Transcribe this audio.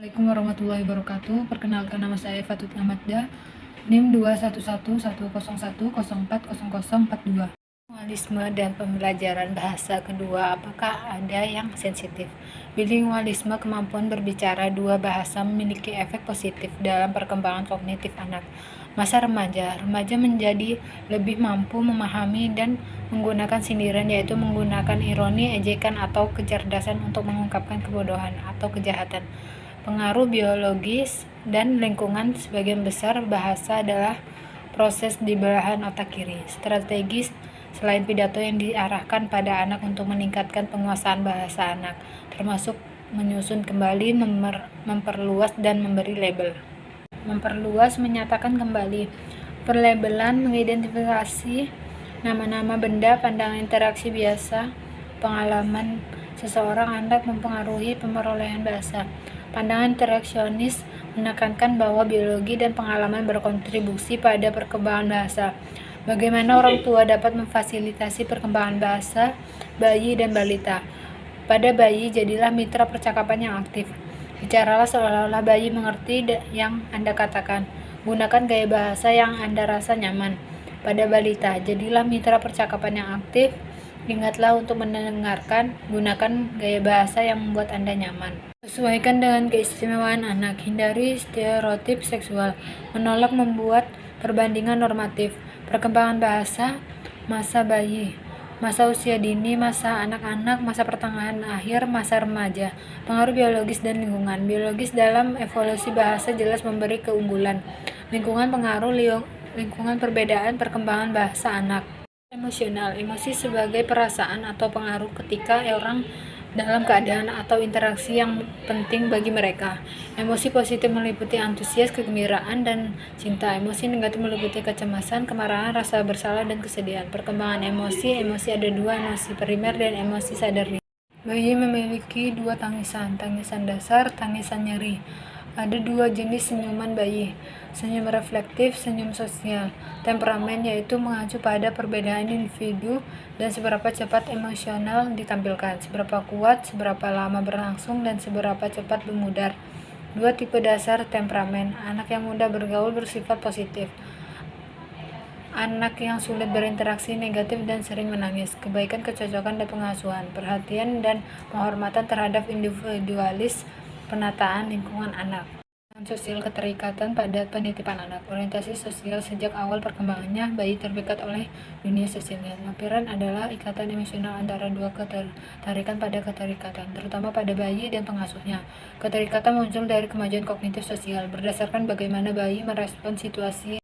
Assalamualaikum warahmatullahi wabarakatuh. Perkenalkan, nama saya Fatut Amadda, NIM 2111010404042. Bilingualisme dan pembelajaran bahasa kedua, apakah ada yang sensitif? Bilingualisme, kemampuan berbicara dua bahasa, memiliki efek positif dalam perkembangan kognitif anak. Masa remaja menjadi lebih mampu memahami dan menggunakan sindiran, yaitu menggunakan ironi, ejekan, atau kecerdasan untuk mengungkapkan kebodohan atau kejahatan. Pengaruh biologis dan lingkungan, sebagian besar bahasa adalah proses di belahan otak kiri. Strategis, selain pidato yang diarahkan pada anak untuk meningkatkan penguasaan bahasa anak, termasuk menyusun kembali, memperluas, dan memberi label. Memperluas, menyatakan kembali. Perlabelan, mengidentifikasi nama-nama benda, pandangan interaksi biasa, pengalaman seseorang anak mempengaruhi perolehan bahasa. Pandangan interaksionis menekankan bahwa biologi dan pengalaman berkontribusi pada perkembangan bahasa. Bagaimana orang tua dapat memfasilitasi perkembangan bahasa bayi dan balita? Pada bayi, jadilah mitra percakapan yang aktif. Bicaralah seolah-olah bayi mengerti yang Anda katakan. Gunakan gaya bahasa yang Anda rasa nyaman. Pada balita, jadilah mitra percakapan yang aktif. Ingatlah untuk mendengarkan. Gunakan gaya bahasa yang membuat Anda nyaman. Sesuaikan dengan keistimewaan anak. Hindari stereotip seksual. Menolak membuat perbandingan normatif. Perkembangan bahasa, masa bayi, masa usia dini, masa anak-anak, masa pertengahan akhir, masa remaja. Pengaruh biologis dan lingkungan. Biologis dalam evolusi bahasa jelas memberi keunggulan. Lingkungan pengaruh lingkungan perbedaan perkembangan bahasa anak. Emosional. Emosi sebagai perasaan atau pengaruh ketika orang dalam keadaan atau interaksi yang penting bagi mereka. Emosi positif meliputi antusias, kegembiraan, dan cinta. Emosi negatif meliputi kecemasan, kemarahan, rasa bersalah, dan kesedihan. Perkembangan emosi. Emosi ada dua, emosi primer dan emosi sadar diri. Bayi memiliki dua tangisan dasar, tangisan nyeri. Ada dua jenis senyuman bayi, senyum reflektif, senyum sosial. Temperamen, yaitu mengacu pada perbedaan individu dan seberapa cepat emosional ditampilkan, seberapa kuat, seberapa lama berlangsung, dan seberapa cepat memudar. Dua tipe dasar temperamen. Anak yang mudah bergaul bersifat positif. Anak yang sulit berinteraksi negatif dan sering menangis. Kebaikan, kecocokan, dan pengasuhan. Perhatian dan penghormatan terhadap individualis. Penataan lingkungan anak. Sosial, keterikatan pada penitipan anak. Orientasi sosial sejak awal perkembangannya, bayi terpikat oleh dunia sosialnya. Lampiran adalah ikatan emosional antara dua ketertarikan pada keterikatan, terutama pada bayi dan pengasuhnya. Keterikatan muncul dari kemajuan kognitif sosial, berdasarkan bagaimana bayi merespon situasi